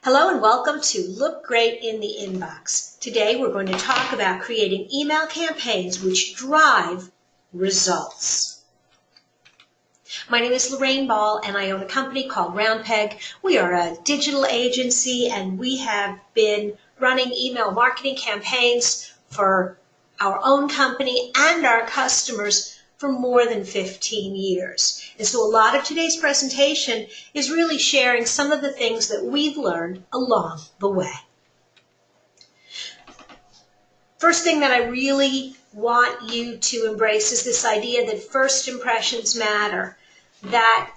Hello and welcome to Look Great in the Inbox. Today we're going to talk about creating email campaigns which drive results. My name is Lorraine Ball and I own a company called Roundpeg. We are a digital agency and we have been running email marketing campaigns for our own company and our customers for more than 15 years. And so a lot of today's presentation is really sharing some of the things that we've learned along the way. First thing that I really want you to embrace is this idea that first impressions matter. That,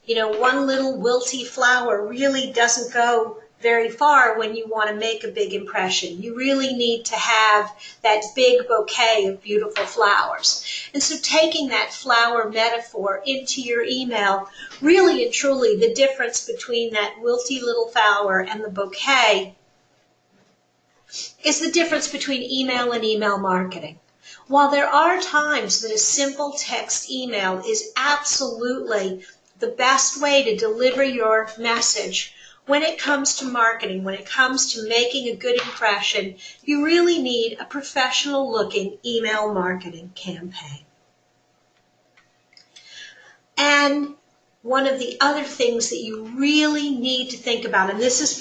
one little wilty flower really doesn't go very far when you want to make a big impression. You really need to have that big bouquet of beautiful flowers. And so taking that flower metaphor into your email, really and truly the difference between that wilty little flower and the bouquet is the difference between email and email marketing. While there are times that a simple text email is absolutely the best way to deliver your message, when it comes to marketing, when it comes to making a good impression, you really need a professional-looking email marketing campaign. And one of the other things that you really need to think about, and this is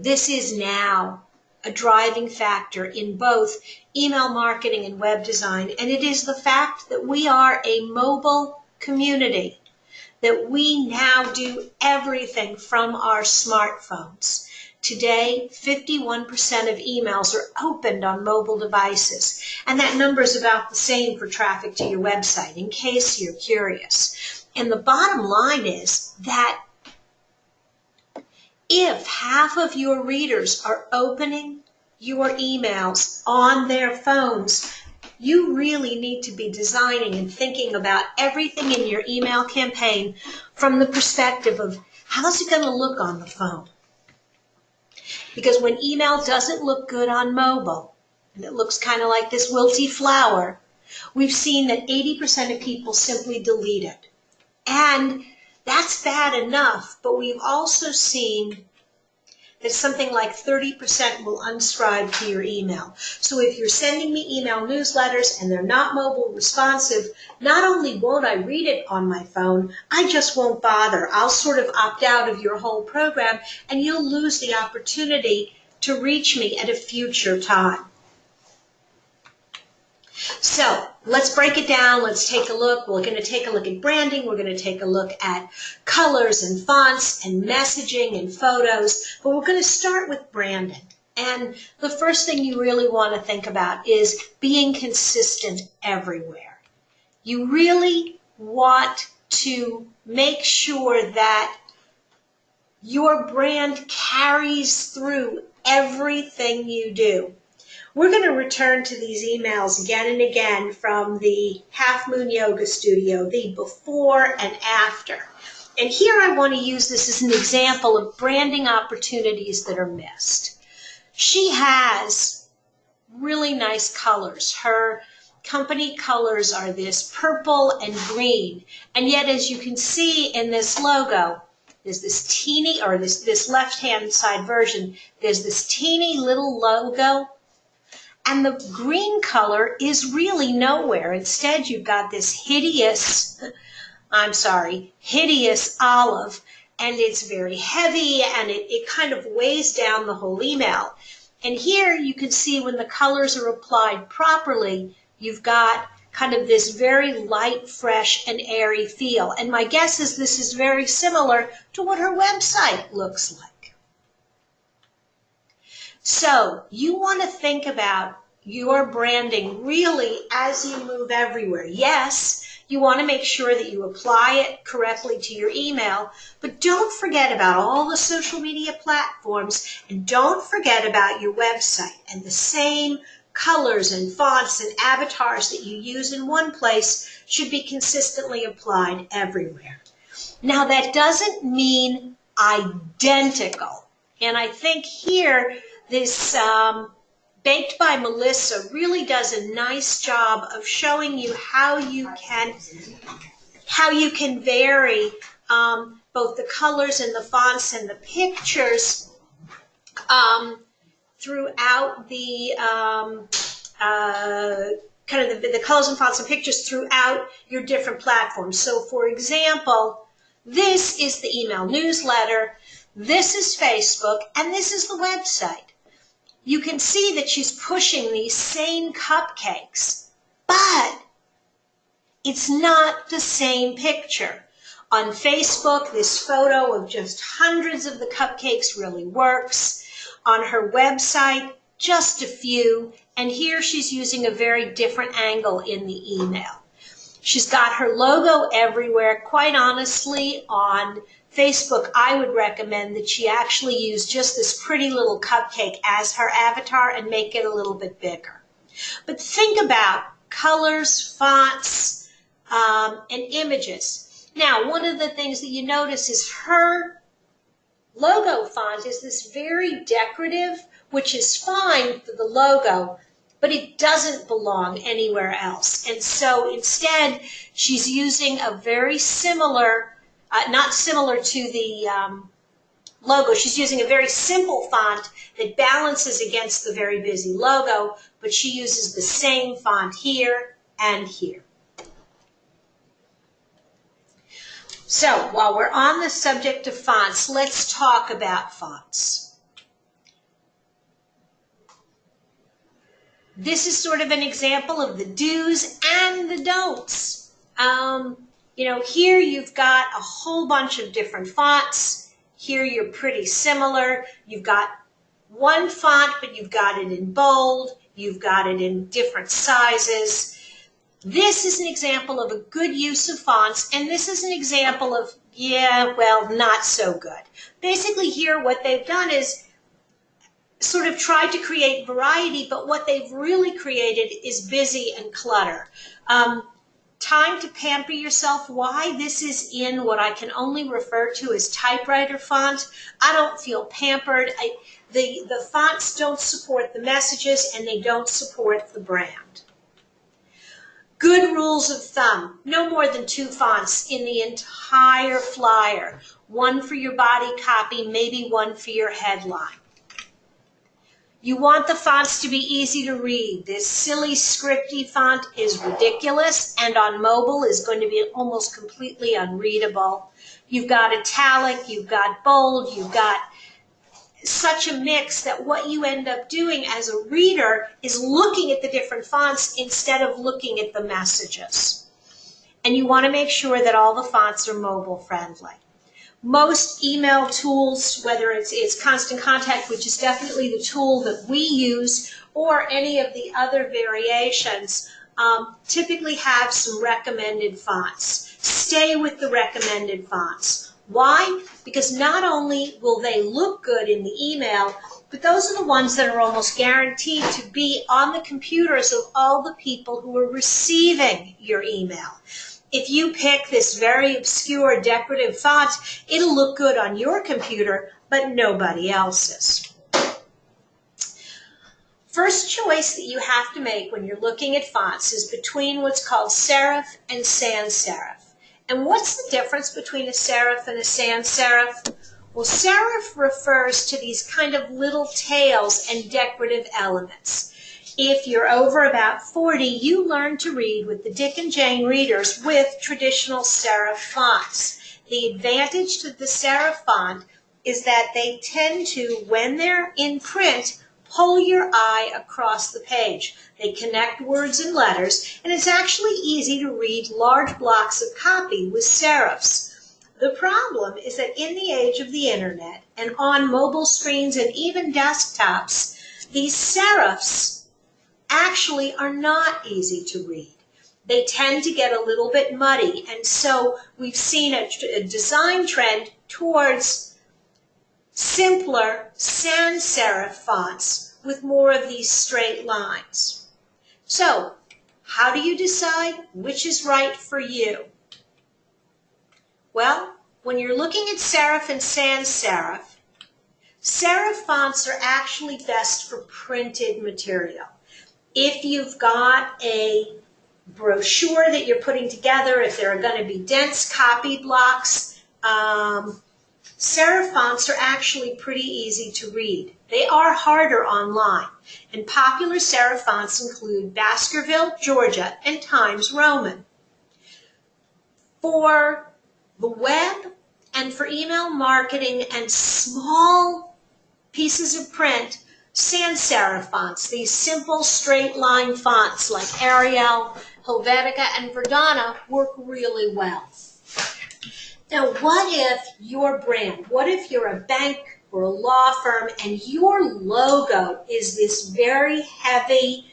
this is now a driving factor in both email marketing and web design, and it is the fact that we are a mobile community, that we now do everything from our smartphones. Today, 51% of emails are opened on mobile devices, and that number is about the same for traffic to your website, in case you're curious. And the bottom line is that if half of your readers are opening your emails on their phones, you really need to be designing and thinking about everything in your email campaign from the perspective of how's it going to look on the phone? Because when email doesn't look good on mobile, and it looks kind of like this wilty flower, we've seen that 80% of people simply delete it. And that's bad enough, but we've also seen that something like 30% will unsubscribe to your email. So if you're sending me email newsletters and they're not mobile responsive, not only won't I read it on my phone, I just won't bother. I'll sort of opt out of your whole program and you'll lose the opportunity to reach me at a future time. So let's break it down. Let's take a look. We're going to take a look at branding. We're going to take a look at colors and fonts and messaging and photos. But we're going to start with branding. And the first thing you really want to think about is being consistent everywhere. You really want to make sure that your brand carries through everything you do. We're going to return to these emails again and again from the Half Moon Yoga Studio, the before and after. And here I want to use this as an example of branding opportunities that are missed. She has really nice colors. Her company colors are this purple and green. And yet, as you can see in this logo, there's this teeny, or this left-hand side version, there's this teeny little logo. And the green color is really nowhere. Instead, you've got this hideous olive, and it's very heavy, and it kind of weighs down the whole email. And here you can see when the colors are applied properly, you've got kind of this very light, fresh, and airy feel. And my guess is this is very similar to what her website looks like. So you want to think about your branding really as you move everywhere. Yes, you want to make sure that you apply it correctly to your email, but don't forget about all the social media platforms, and don't forget about your website. And the same colors and fonts and avatars that you use in one place should be consistently applied everywhere. Now, that doesn't mean identical. And I think here, this Baked by Melissa really does a nice job of showing you how you can vary both the colors and the fonts and the pictures throughout the kind of the colors and fonts and pictures throughout your different platforms. So for example, this is the email newsletter, this is Facebook, and this is the website. You can see that she's pushing these same cupcakes, but it's not the same picture. On Facebook, this photo of just hundreds of the cupcakes really works. On her website, just a few. And here she's using a very different angle in the email. She's got her logo everywhere. Quite honestly, on Facebook, I would recommend that she actually use just this pretty little cupcake as her avatar and make it a little bit bigger. But think about colors, fonts, and images. Now, one of the things that you notice is her logo font is this very decorative, which is fine for the logo, but it doesn't belong anywhere else. And so instead, she's using a very similar, not similar to the logo, she's using a very simple font that balances against the very busy logo, but she uses the same font here and here. So while we're on the subject of fonts, let's talk about fonts. This is sort of an example of the do's and the don'ts. Here you've got a whole bunch of different fonts. Here you're pretty similar. You've got one font, but you've got it in bold. You've got it in different sizes. This is an example of a good use of fonts, and this is an example of, not so good. Basically here what they've done is sort of tried to create variety, but what they've really created is busy and clutter. Time to pamper yourself. Why this is in what I can only refer to as typewriter font. I don't feel pampered. The fonts don't support the messages, and they don't support the brand. Good rules of thumb, no more than 2 fonts in the entire flyer. One for your body copy, maybe one for your headline. You want the fonts to be easy to read. This silly scripty font is ridiculous, and on mobile is going to be almost completely unreadable. You've got italic, you've got bold, you've got such a mix that what you end up doing as a reader is looking at the different fonts instead of looking at the messages. And you want to make sure that all the fonts are mobile friendly. Most email tools, whether it's Constant Contact, which is definitely the tool that we use, or any of the other variations, typically have some recommended fonts. Stay with the recommended fonts. Why? Because not only will they look good in the email, but those are the ones that are almost guaranteed to be on the computers of all the people who are receiving your email. If you pick this very obscure decorative font, it'll look good on your computer, but nobody else's. First choice that you have to make when you're looking at fonts is between what's called serif and sans serif. And what's the difference between a serif and a sans serif? Well, serif refers to these kind of little tails and decorative elements. If you're over about 40, you learn to read with the Dick and Jane readers with traditional serif fonts. The advantage to the serif font is that they tend to, when they're in print, pull your eye across the page. They connect words and letters, and it's actually easy to read large blocks of copy with serifs. The problem is that in the age of the internet and on mobile screens and even desktops, these serifs actually are not easy to read. They tend to get a little bit muddy, and so we've seen a design trend towards simpler sans serif fonts with more of these straight lines. So, how do you decide which is right for you? Well, when you're looking at serif and sans serif, serif fonts are actually best for printed material. If you've got a brochure that you're putting together, if there are going to be dense copy blocks, serif fonts are actually pretty easy to read. They are harder online, and popular serif fonts include Baskerville, Georgia, and Times Roman. For the web and for email marketing and small pieces of print, sans serif fonts, these simple straight line fonts like Arial, Helvetica, and Verdana work really well. Now, what if your brand, what if you're a bank or a law firm and your logo is this very heavy,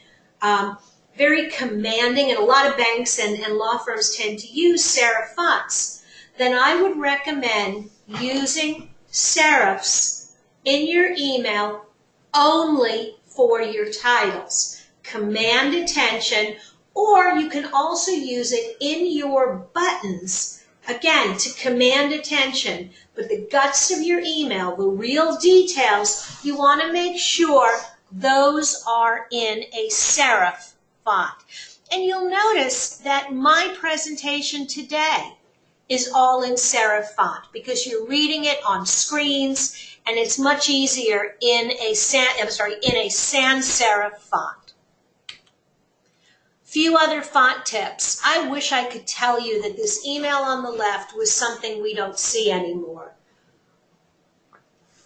very commanding, and a lot of banks and law firms tend to use serif fonts, then I would recommend using serifs in your email only for your titles. Command attention, or you can also use it in your buttons, again, to command attention. But the guts of your email, the real details, you want to make sure those are in a serif font. And you'll notice that my presentation today is all in serif font because you're reading it on screens, and it's much easier in a sans serif font. Few other font tips. I wish I could tell you that this email on the left was something we don't see anymore.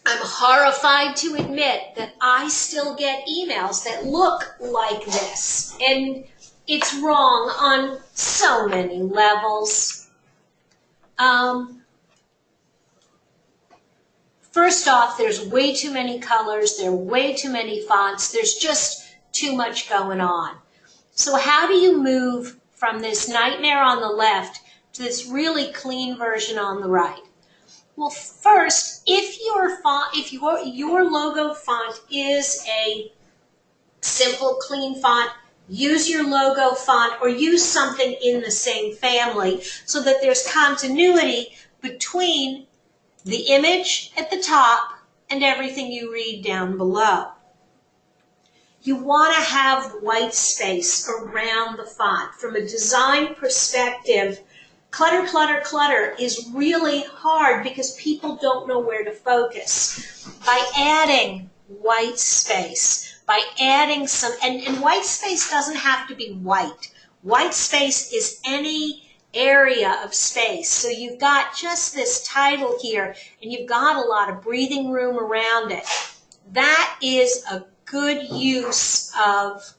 I'm horrified to admit that I still get emails that look like this, and it's wrong on so many levels. First off, there's way too many colors, there are way too many fonts, there's just too much going on. So how do you move from this nightmare on the left to this really clean version on the right? Well, first, if your logo font is a simple, clean font, use your logo font or use something in the same family so that there's continuity between the image at the top and everything you read down below. You want to have white space around the font. From a design perspective, clutter, clutter, clutter is really hard because people don't know where to focus. By adding white space, by adding some, and white space doesn't have to be white. White space is any area of space. So you've got just this title here, and you've got a lot of breathing room around it. That is a good use of,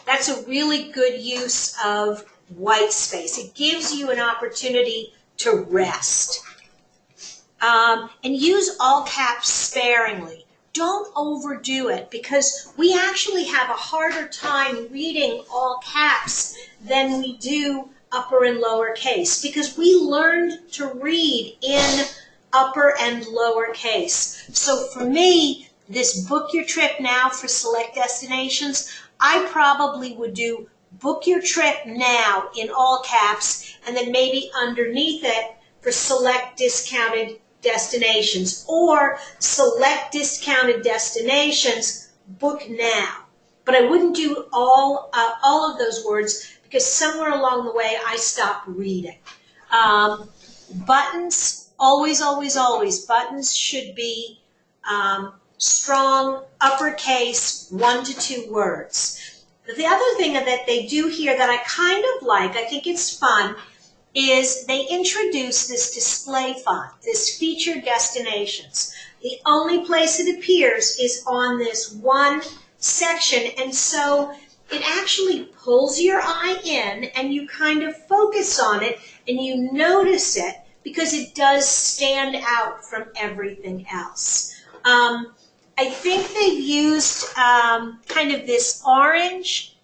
that's a really good use of white space. It gives you an opportunity to rest. And use all caps sparingly. Don't overdo it because we actually have a harder time reading all caps than we do upper and lower case because we learned to read in upper and lower case. So for me, this book your trip now for select destinations, I probably would do book your trip now in all caps and then maybe underneath it for select discounted destinations or select discounted destinations, book now. But I wouldn't do all of those words because somewhere along the way I stopped reading. Buttons, always, always, always. Buttons should be strong, uppercase, 1 to 2 words. The other thing that they do here that I kind of like, I think it's fun, is they introduce this display font, this featured destinations. The only place it appears is on this one section, and so it actually pulls your eye in and you kind of focus on it and you notice it because it does stand out from everything else. I think they've used kind of this orange,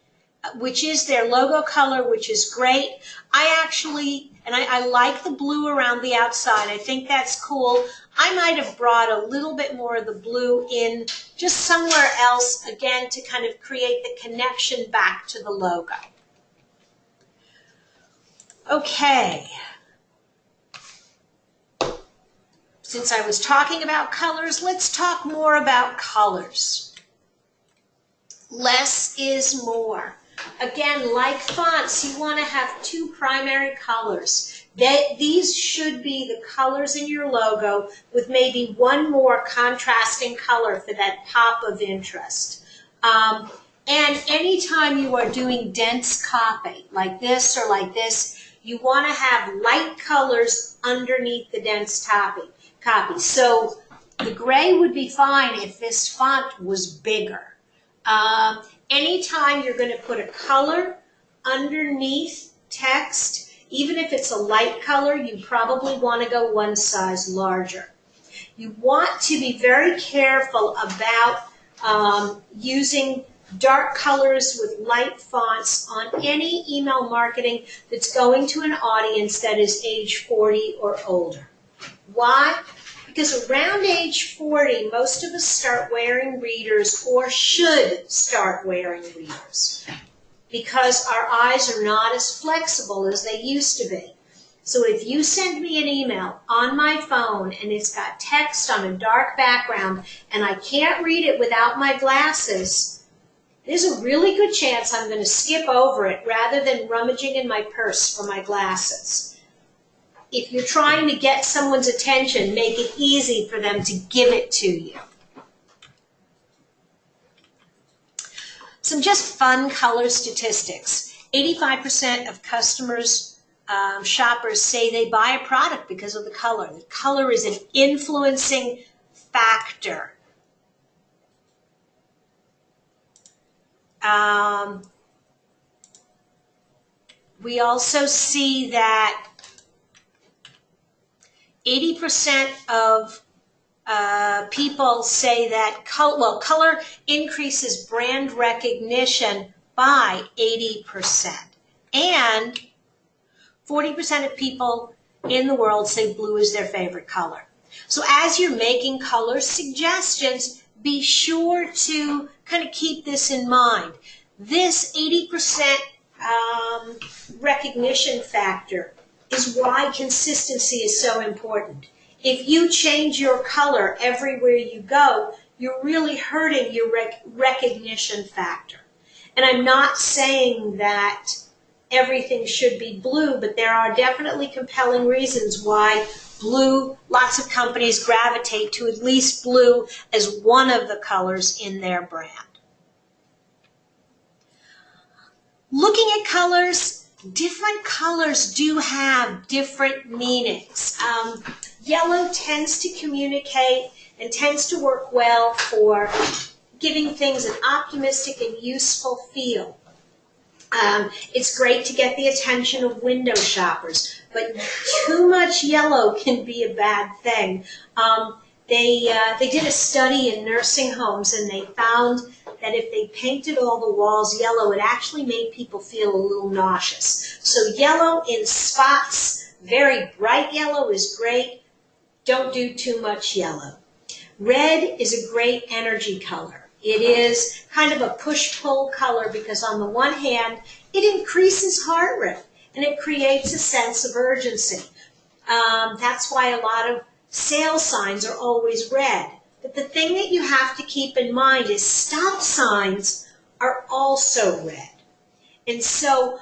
which is their logo color, which is great. I like the blue around the outside. I think that's cool. I might have brought a little bit more of the blue in just somewhere else, again, to kind of create the connection back to the logo. Okay. Since I was talking about colors, let's talk more about colors. Less is more. Again, like fonts, you want to have 2 primary colors. These should be the colors in your logo with maybe one more contrasting color for that pop of interest. And anytime you are doing dense copy, like this or like this, you want to have light colors underneath the dense copy. So the gray would be fine if this font was bigger. Anytime you're going to put a color underneath text, even if it's a light color, you probably want to go one size larger. You want to be very careful about using dark colors with light fonts on any email marketing that's going to an audience that is age 40 or older. Why? Because around age 40, most of us start wearing readers or should start wearing readers because our eyes are not as flexible as they used to be. So if you send me an email on my phone and it's got text on a dark background and I can't read it without my glasses, there's a really good chance I'm going to skip over it rather than rummaging in my purse for my glasses. If you're trying to get someone's attention, make it easy for them to give it to you. Some just fun color statistics. 85% of customers, shoppers say they buy a product because of the color. The color is an influencing factor. We also see that 80% of people say that color increases brand recognition by 80%. And 40% of people in the world say blue is their favorite color. So as you're making color suggestions, be sure to kind of keep this in mind. This 80% recognition factor is why consistency is so important. If you change your color everywhere you go, you're really hurting your recognition factor. And I'm not saying that everything should be blue, but there are definitely compelling reasons why blue, lots of companies gravitate to at least blue as one of the colors in their brand. Looking at colors, different colors do have different meanings. Yellow tends to communicate and tends to work well for giving things an optimistic and useful feel. It's great to get the attention of window shoppers, but too much yellow can be a bad thing. They did a study in nursing homes and they found that if they painted all the walls yellow, it actually made people feel a little nauseous. So yellow in spots, very bright yellow is great. Don't do too much yellow. Red is a great energy color. It is kind of a push-pull color because on the one hand, it increases heart rate and it creates a sense of urgency. That's why a lot of sale signs are always red. But the thing that you have to keep in mind is stop signs are also red. And so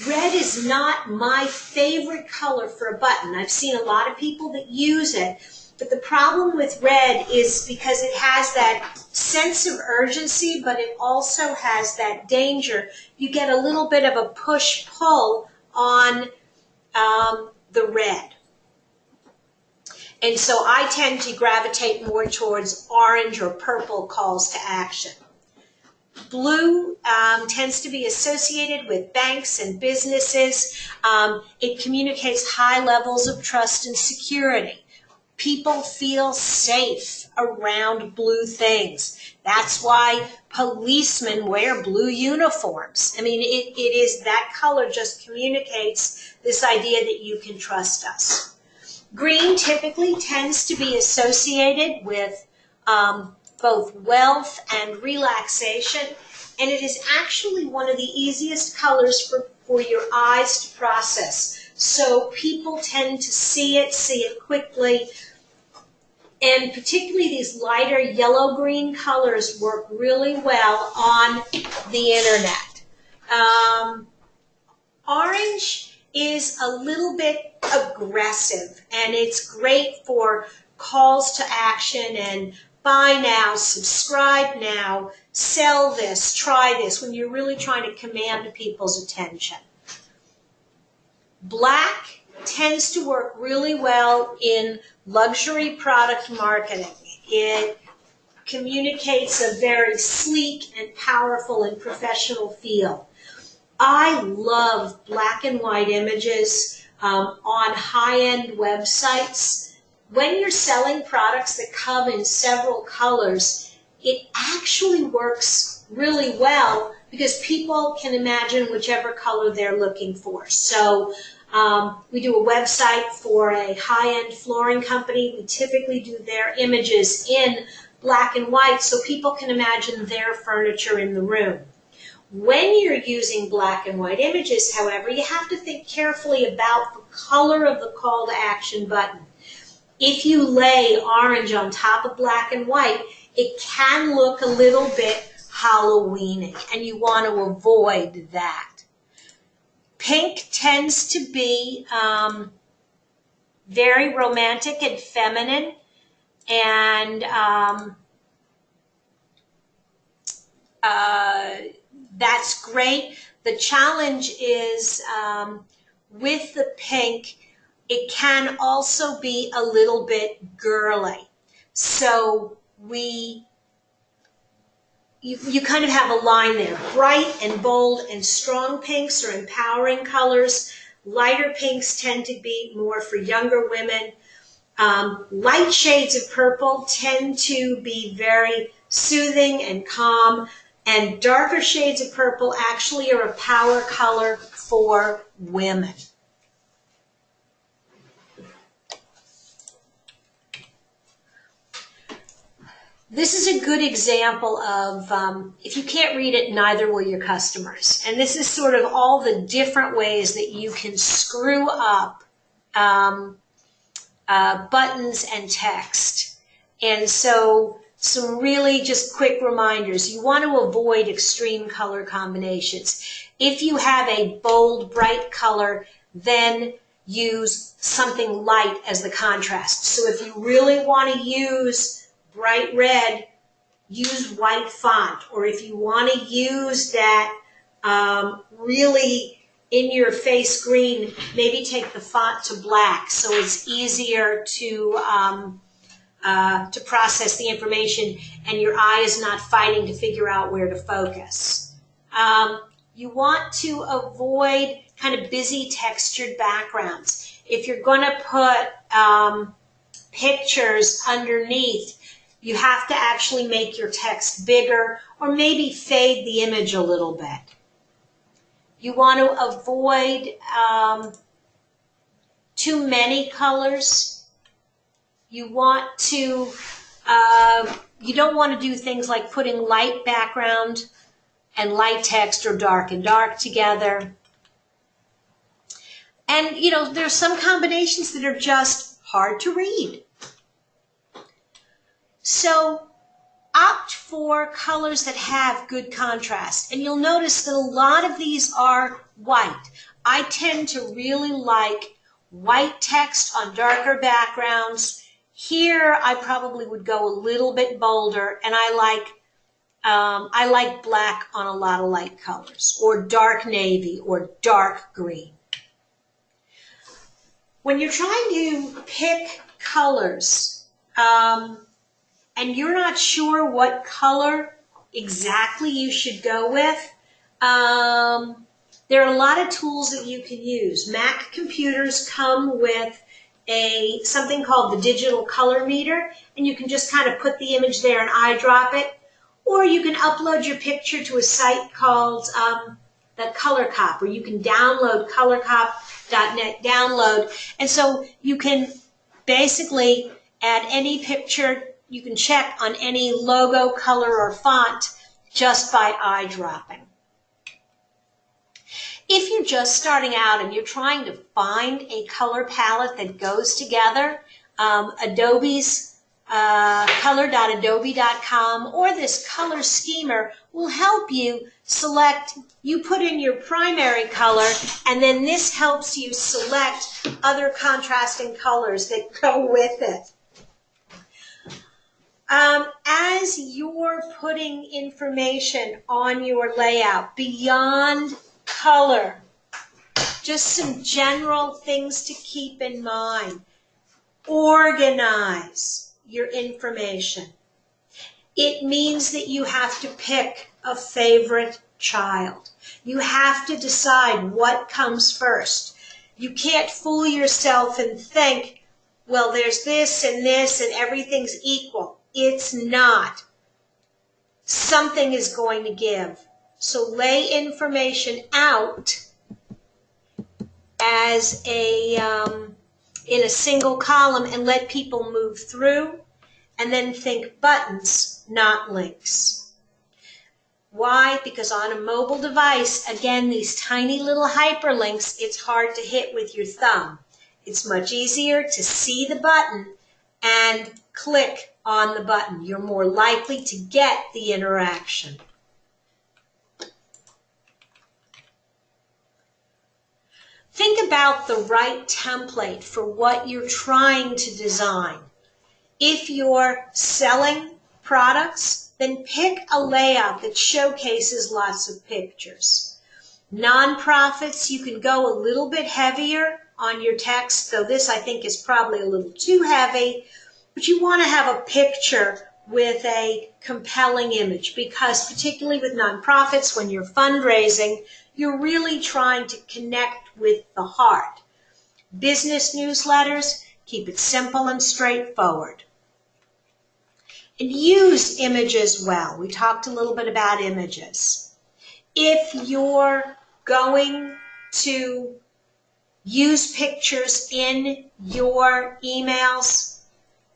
red is not my favorite color for a button. I've seen a lot of people that use it. But the problem with red is because it has that sense of urgency, but it also has that danger. You get a little bit of a push-pull on the red. And so I tend to gravitate more towards orange or purple calls to action. Blue tends to be associated with banks and businesses. It communicates high levels of trust and security. People feel safe around blue things. That's why policemen wear blue uniforms. I mean, it is that color just communicates this idea that you can trust us. Green typically tends to be associated with both wealth and relaxation, and it is actually one of the easiest colors for your eyes to process. So people tend to see it quickly, and particularly these lighter yellow-green colors work really well on the internet. Orange is a little bit aggressive, and it's great for calls to action and buy now, subscribe now, sell this, try this, when you're really trying to command people's attention. Black tends to work really well in luxury product marketing. It communicates a very sleek and powerful and professional feel. I love black and white images on high-end websites. When you're selling products that come in several colors, it actually works really well because people can imagine whichever color they're looking for. So we do a website for a high-end flooring company. We typically do their images in black and white so people can imagine their furniture in the room. When you're using black and white images, however, you have to think carefully about the color of the call to action button. If you lay orange on top of black and white, it can look a little bit Halloween-y, and you want to avoid that. Pink tends to be very romantic and feminine, and that's great. The challenge is with the pink, it can also be a little bit girly. So you kind of have a line there. Bright and bold and strong pinks are empowering colors. Lighter pinks tend to be more for younger women. Light shades of purple tend to be very soothing and calm. And darker shades of purple actually are a power color for women. This is a good example of, if you can't read it, neither will your customers. And this is sort of all the different ways that you can screw up buttons and text. And so some really just quick reminders. You want to avoid extreme color combinations. If you have a bold, bright color, then use something light as the contrast. So if you really want to use bright red, use white font. Or if you want to use that really in-your-face green, maybe take the font to black so it's easier to process the information and your eye is not fighting to figure out where to focus. You want to avoid kind of busy textured backgrounds. If you're going to put pictures underneath, you have to actually make your text bigger or maybe fade the image a little bit. You want to avoid too many colors. You want to, you don't want to do things like putting light background and light text or dark and dark together. And, you know, there's some combinations that are just hard to read. So opt for colors that have good contrast. And you'll notice that a lot of these are white. I tend to really like white text on darker backgrounds. Here, I probably would go a little bit bolder, and I like black on a lot of light colors, or dark navy, or dark green. When you're trying to pick colors, and you're not sure what color exactly you should go with, there are a lot of tools that you can use. Mac computers come with something called the digital color meter, and you can just kind of put the image there and eyedrop it. Or you can upload your picture to a site called the ColorCop, where you can download colorcop.net download. And so you can basically add any picture. You can check on any logo, color, or font just by eyedropping. If you're just starting out and you're trying to find a color palette that goes together, Adobe's color.adobe.com or this color schemer will help you select, you put in your primary color, and then this helps you select other contrasting colors that go with it. As you're putting information on your layout beyond color, just some general things to keep in mind. Organize your information. It means that you have to pick a favorite child. You have to decide what comes first. You can't fool yourself and think, well, there's this and everything's equal. It's not. Something is going to give. So lay information out as in a single column and let people move through, and then think buttons, not links. Why? Because on a mobile device, again, these tiny little hyperlinks, it's hard to hit with your thumb. It's much easier to see the button and click on the button. You're more likely to get the interaction. Think about the right template for what you're trying to design. If you're selling products, then pick a layout that showcases lots of pictures. Nonprofits, you can go a little bit heavier on your text, though this I think is probably a little too heavy, but you want to have a picture with a compelling image, because particularly with nonprofits, when you're fundraising, you're really trying to connect with the heart. Business newsletters, keep it simple and straightforward. And use images well. We talked a little bit about images. If you're going to use pictures in your emails,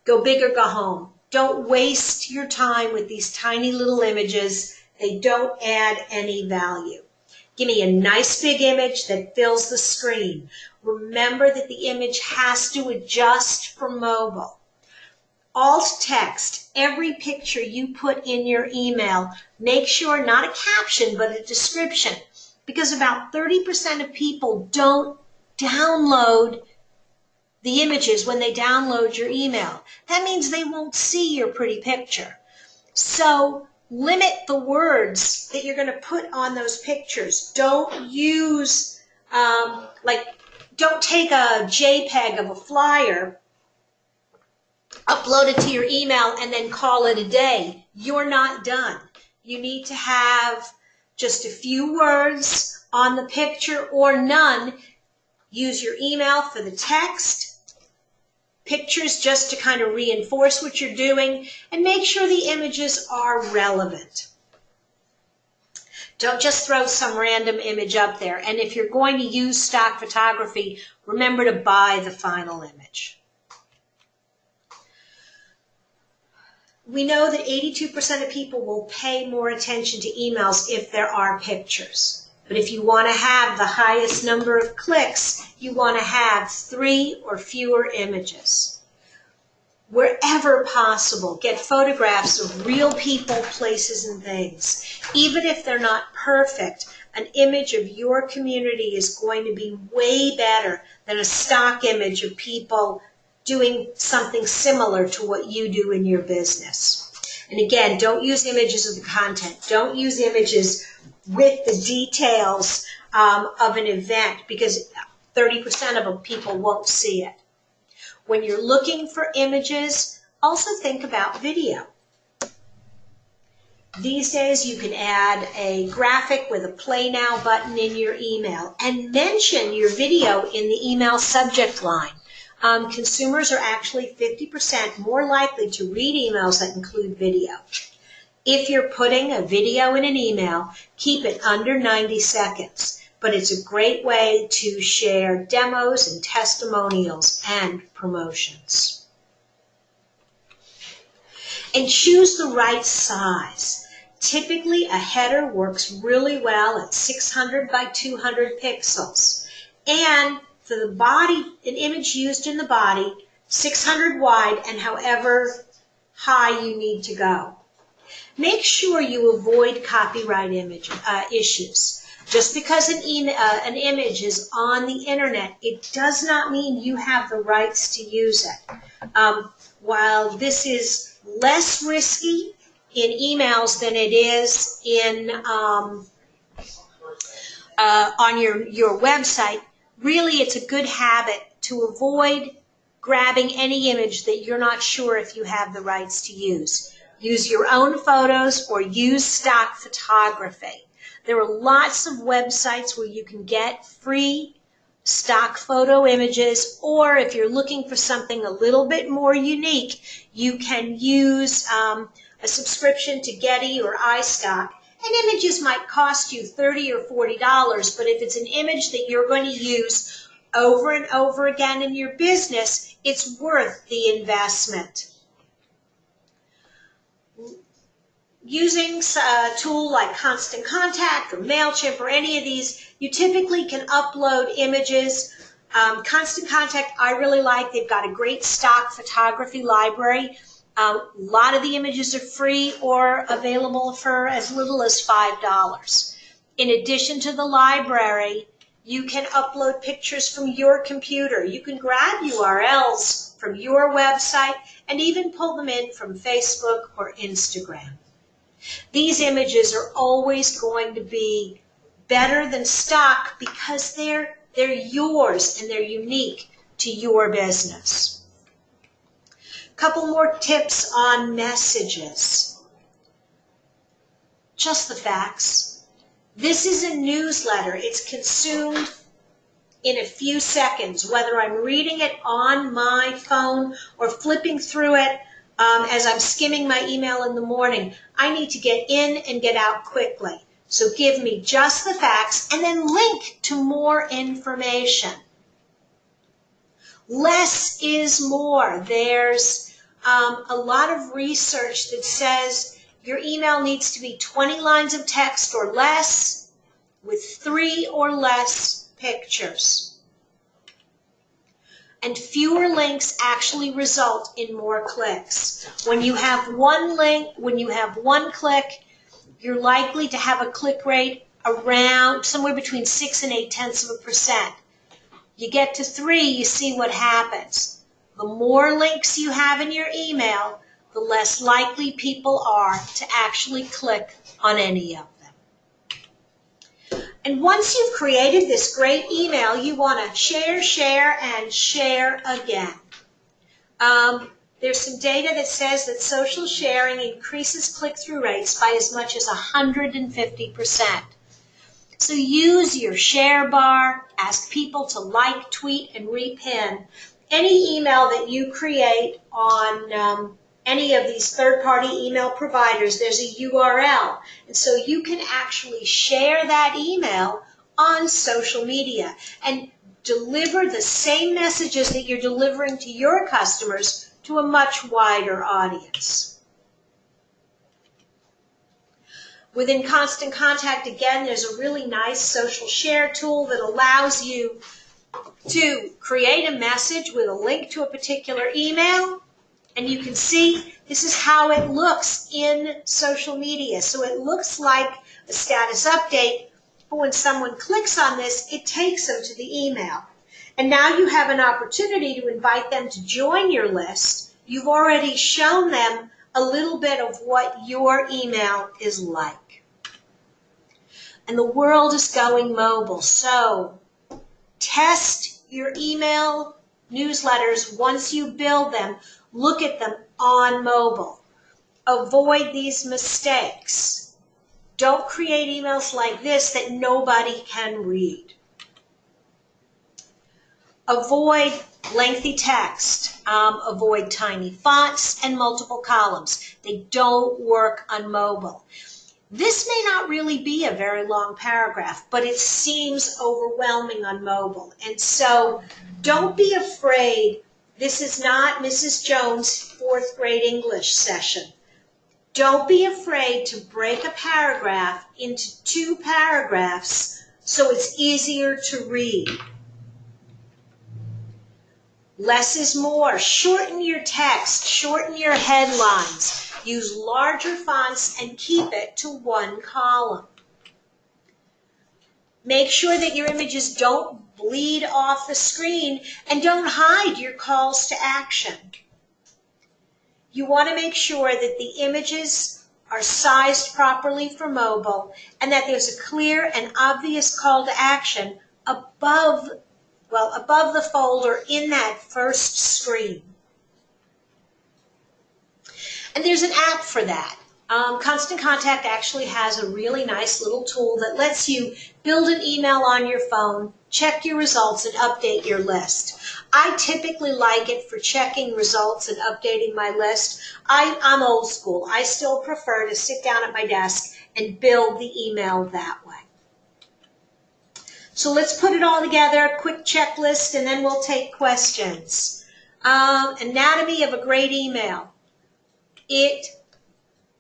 go big or go home. Don't waste your time with these tiny little images. They don't add any value. Give me a nice big image that fills the screen. Remember that the image has to adjust for mobile. Alt text, every picture you put in your email, make sure not a caption but a description, because about 30% of people don't download the images when they download your email. That means they won't see your pretty picture. So limit the words that you're going to put on those pictures. Don't use, don't take a JPEG of a flyer, upload it to your email, and then call it a day. You're not done. You need to have just a few words on the picture or none. Use your email for the text, pictures just to kind of reinforce what you're doing, and make sure the images are relevant. Don't just throw some random image up there. And if you're going to use stock photography, remember to buy the final image. We know that 82% of people will pay more attention to emails if there are pictures. But if you want to have the highest number of clicks, you want to have 3 or fewer images. Wherever possible, get photographs of real people, places, and things. Even if they're not perfect, an image of your community is going to be way better than a stock image of people doing something similar to what you do in your business. And again, don't use images of the content. Don't use images with the details of an event, because 30% of people won't see it. When you're looking for images, also think about video. These days you can add a graphic with a play now button in your email and mention your video in the email subject line. Consumers are actually 50% more likely to read emails that include video. If you're putting a video in an email, keep it under 90 seconds. But it's a great way to share demos and testimonials and promotions. And choose the right size. Typically, a header works really well at 600 by 200 pixels. And for the body, an image used in the body, 600 wide and however high you need to go. Make sure you avoid copyright issues. Just because an image is on the internet, it does not mean you have the rights to use it. While this is less risky in emails than it is in on your website, really it's a good habit to avoid grabbing any image that you're not sure if you have the rights to use. Use your own photos or use stock photography. There are lots of websites where you can get free stock photo images, or if you're looking for something a little bit more unique, you can use a subscription to Getty or iStock. And images might cost you $30 or $40, but if it's an image that you're going to use over and over again in your business, it's worth the investment. Using a tool like Constant Contact or MailChimp or any of these, you typically can upload images. Constant Contact I really like. They've got a great stock photography library. A lot of the images are free or available for as little as $5. In addition to the library, you can upload pictures from your computer. You can grab URLs from your website and even pull them in from Facebook or Instagram. These images are always going to be better than stock because they're yours and they're unique to your business. Couple more tips on messages. Just the facts. This is a newsletter. It's consumed in a few seconds, whether I'm reading it on my phone or flipping through it as I'm skimming my email in the morning. I need to get in and get out quickly. So give me just the facts and then link to more information. Less is more. There's a lot of research that says your email needs to be 20 lines of text or less with 3 or less pictures. And fewer links actually result in more clicks. When you have one link, when you have one click, you're likely to have a click rate around somewhere between 6 and 0.8%. You get to 3, you see what happens. The more links you have in your email, the less likely people are to actually click on any of them. And once you've created this great email, you want to share, share, and share again. There's some data that says that social sharing increases click-through rates by as much as 150%. So use your share bar, ask people to like, tweet, and repin any email that you create on any of these third-party email providers. There's a URL, and so you can actually share that email on social media and deliver the same messages that you're delivering to your customers to a much wider audience. Within Constant Contact, again, there's a really nice social share tool that allows you to create a message with a link to a particular email, and you can see this is how it looks in social media. So it looks like a status update, but when someone clicks on this, it takes them to the email. And now you have an opportunity to invite them to join your list. You've already shown them a little bit of what your email is like. And the world is going mobile, so test your email newsletters once you build them. Look at them on mobile. Avoid these mistakes. Don't create emails like this that nobody can read. Avoid lengthy text. Avoid tiny fonts and multiple columns. They don't work on mobile. This may not really be a very long paragraph, but it seems overwhelming on mobile. And so don't be afraid. This is not Mrs. Jones' 4th grade English session. Don't be afraid to break a paragraph into 2 paragraphs so it's easier to read. Less is more. Shorten your text. Shorten your headlines. Use larger fonts and keep it to one column. Make sure that your images don't bleed off the screen and don't hide your calls to action. You want to make sure that the images are sized properly for mobile and that there's a clear and obvious call to action above the folder in that first screen. And there's an app for that. Constant Contact actually has a really nice little tool that lets you build an email on your phone, check your results, and update your list. I typically like it for checking results and updating my list. I'm old school. I still prefer to sit down at my desk and build the email that way. So let's put it all together, a quick checklist, and then we'll take questions. Anatomy of a great email.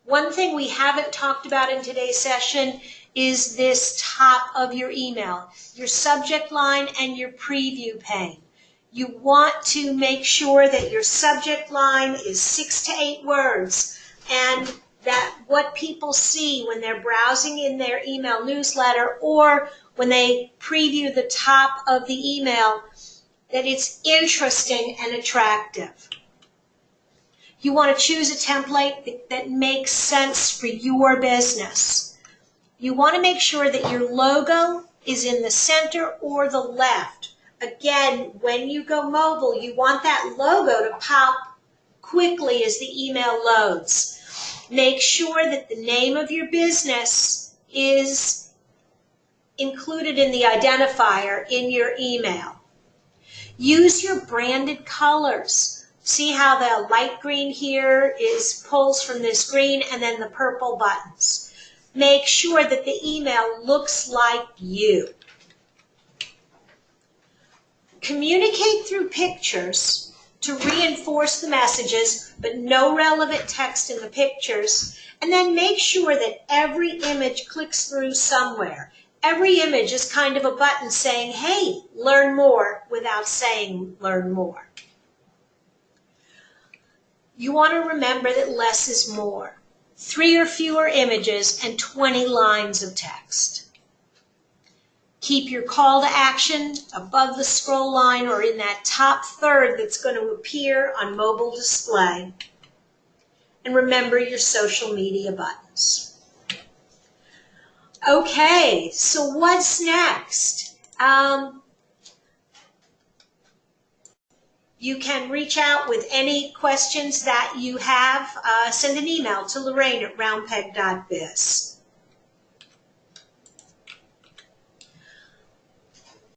One thing we haven't talked about in today's session is this top of your email, your subject line and your preview pane. You want to make sure that your subject line is 6 to 8 words and that what people see when they're browsing in their email newsletter or when they preview the top of the email, that it's interesting and attractive. You want to choose a template that makes sense for your business. You want to make sure that your logo is in the center or the left. Again, when you go mobile, you want that logo to pop quickly as the email loads. Make sure that the name of your business is included in the identifier in your email. Use your branded colors. See how the light green here pulls from this green and then the purple buttons. Make sure that the email looks like you. Communicate through pictures to reinforce the messages, but no relevant text in the pictures. And then make sure that every image clicks through somewhere. Every image is kind of a button saying, hey, learn more, without saying learn more. You want to remember that less is more. 3 or fewer images and 20 lines of text. Keep your call to action above the scroll line or in that top third that's going to appear on mobile display. And remember your social media buttons. Okay, so what's next? You can reach out with any questions that you have. Send an email to Lorraine at roundpeg.biz.